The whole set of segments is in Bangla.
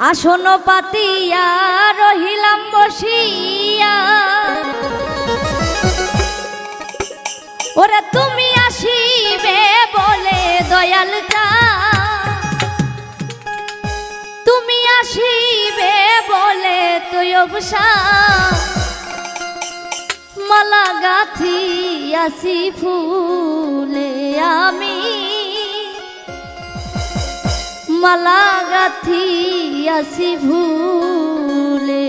আসন পাতিয়া রহিলাম বসিয়া, ওরে তুমি আসিবে বলে দয়াল চা, তুমি আসিবে বলে তৈবসা মালা গাথিয়াছি ফুলে আমি, মালা গাথিয়াছি ভুলে।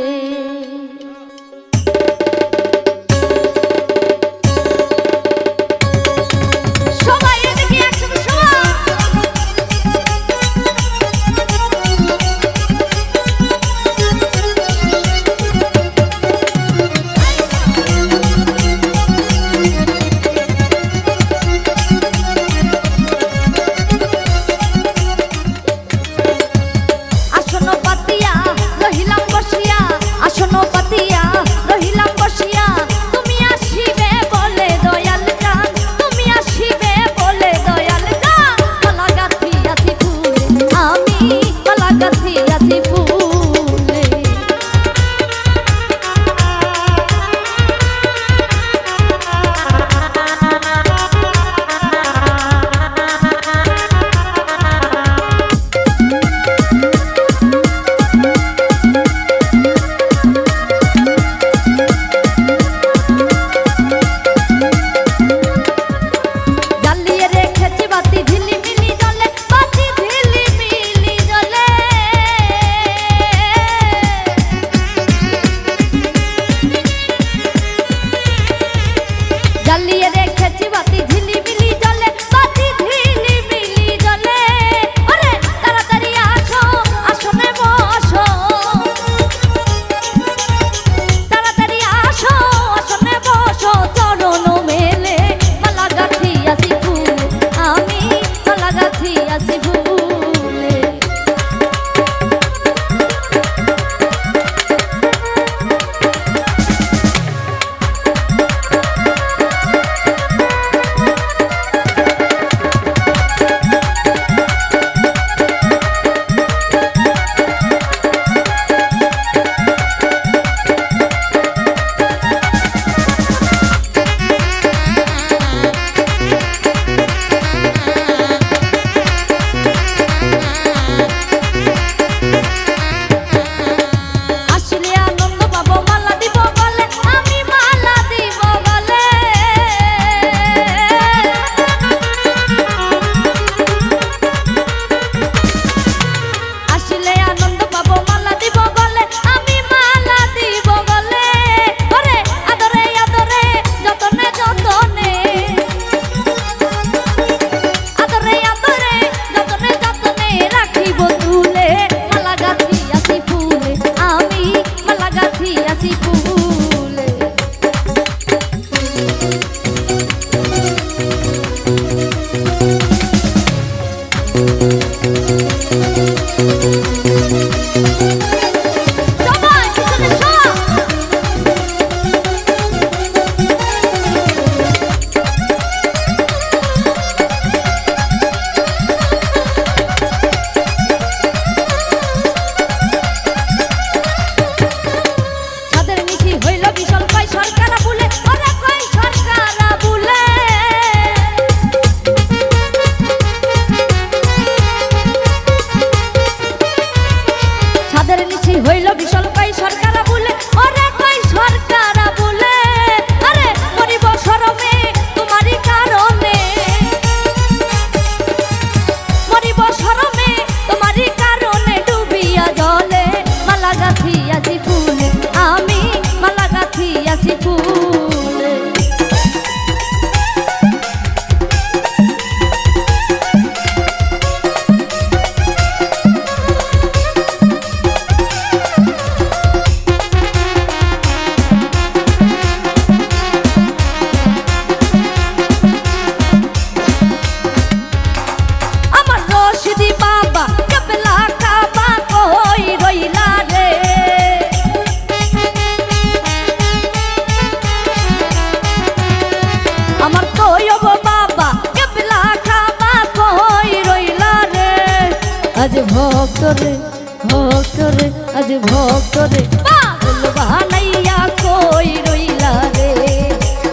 ভক্তরে আজ ভক্তরে পাগল বানাইয়া কই রইলা রে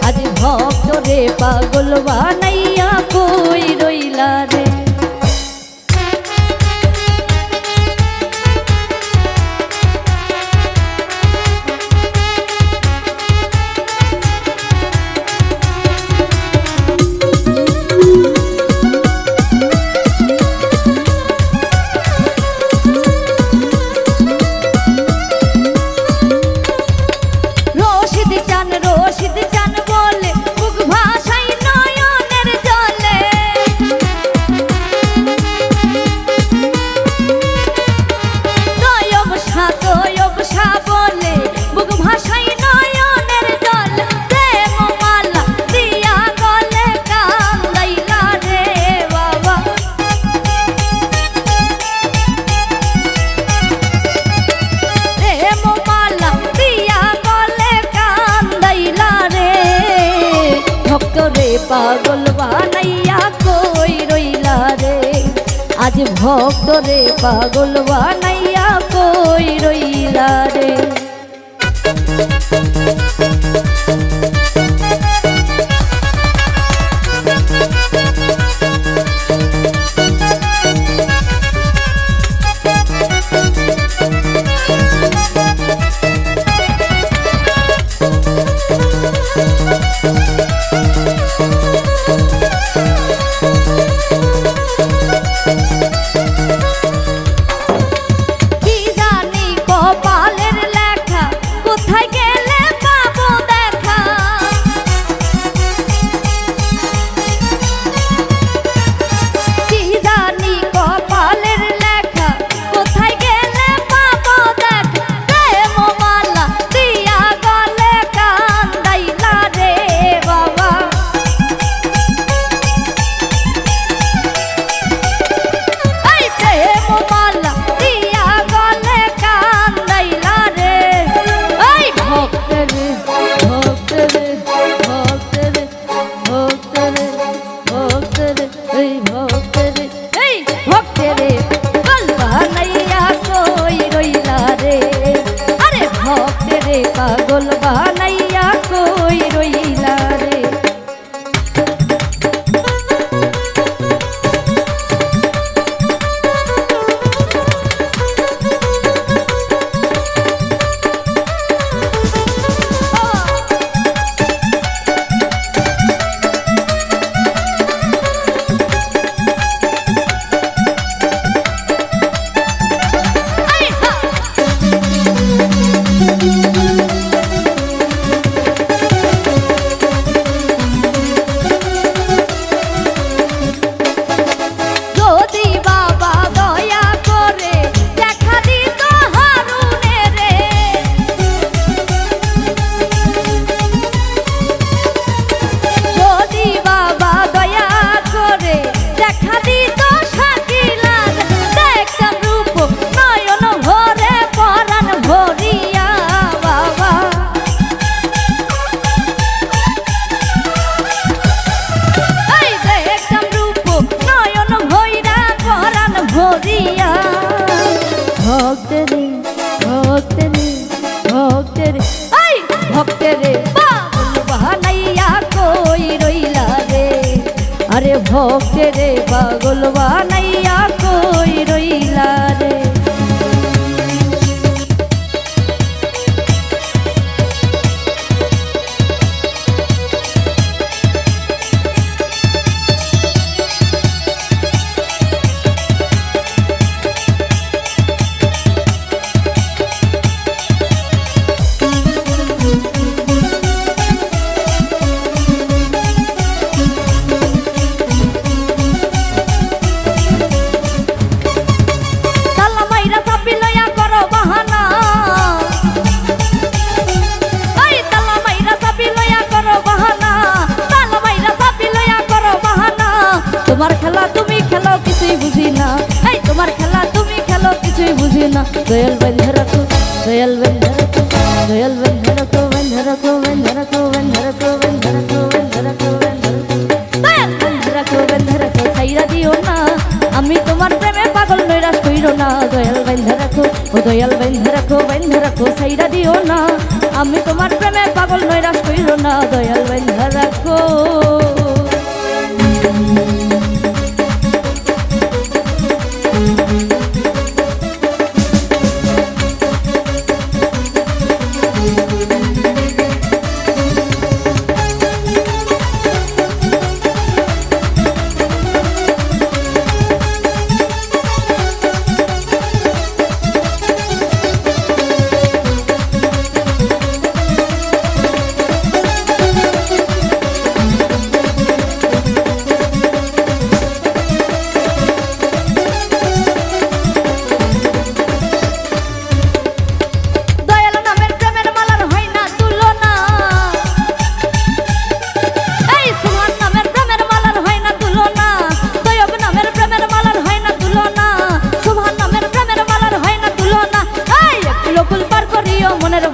আজ ভক্তরে পাগল বানাইয়া কই রইলা রে পাগল বানাইয়া কই রইলা রে আজ ভক্তরে পাগল বানাইয়া কই রইলা রে পাগল বানাইয়া কই রইলা রে ভক্তরে ভক্তরে ভক্তরে আই ভক্তরে পাগল বানাইয়া কই রইলা রে আরে ভক্তরে পাগল বানাইয়া কই রইলা রে তোমার খেলা তুমি খেলো কিছুই বুঝি না এই তোমার খেলা তুমি খেলো কিছুই বুঝি না দয়াল বন্ধে রাখো দয়াল বন্ধে রাখো দয়াল বন্ধে রাখো বন্ধে রাখো বন্ধে রাখো বন্ধে রাখো বন্ধে রাখো বন্ধে রাখো বন্ধে রাখো বন্ধে রাখো ছাইরা দিও না আমি তোমার প্রেমে পাগল নৈরাশ কইরো না দয়াল বন্ধে রাখো ও দয়াল বেঁধে রাখো সাইরা দিও না আমি তোমার প্রেমে পাগল নৈরাশ কইরো না দয়াল বেঁধে রাখো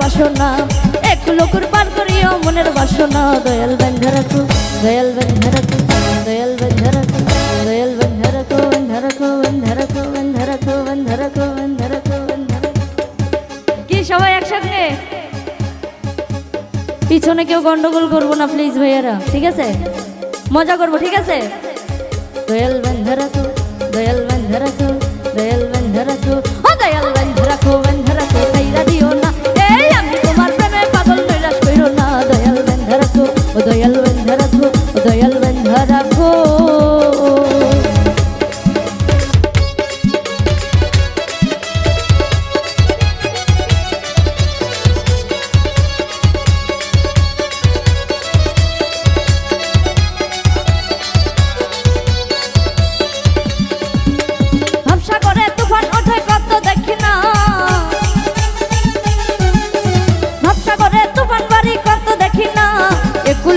বাসনা এক লোকুর পার করিও মনের বাসনা দয়াল বেঁধে রাখো দয়াল বেঁধে রাখো দয়াল বেঁধে রাখো দয়াল বেঁধে রাখো বেঁধে রাখো বেঁধে রাখো বেঁধে রাখো বেঁধে রাখো বেঁধে রাখো বেঁধে রাখো কি সবাই একসঙ্গে পিছনে কেউ গন্ডগোল করবো না প্লিজ ভাইয়ারা ঠিক আছে মজা করবো ঠিক আছে দয়াল বেঁধে রাখো দয়াল বেঁধে রাখো দয়াল বেঁধে রাখো ও দয়াল বেঁধে রাখো বেঁধে রাখো সাইরা দিও না এই আমি তোমার প্রেমে পাগল নৈরাশ কইরো না দয়াল বেঁধে রাখো ও দয়াল বেঁধে রাখো ও দয়াল বেঁধে রাখো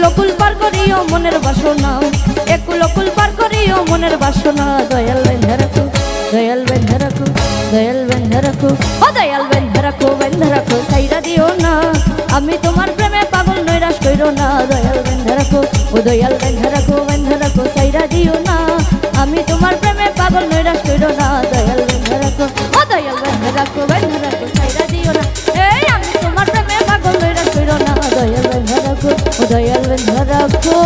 একুল পার করিও মনের বাসনা একুল পার করিও মনের বাসনা দয়াল বেঁধে রাখো দয়াল বেঁধে রাখো দয়াল বেঁধে রাখো ও দয়াল বেঁধে রাখো সাইরা দিও না আমি তোমার প্রেমে পাগল নৈরাশ কইরো না দয়াল বেঁধে রাখো ও দয়াল বেঁধে রাখো সাইরা দিও না আমি তোমার প্রেমে পাগল নৈরাশ কইরো না দয়াল বেঁধে রাখো ও দয়াল বেঁধে রাখো সাইরা দিও না এই আমি তোমার প্রেমে পাগল নৈরাশ কইরো না দয়াল বেঁধে রাখো ও দয়াল বেঁধে রাখো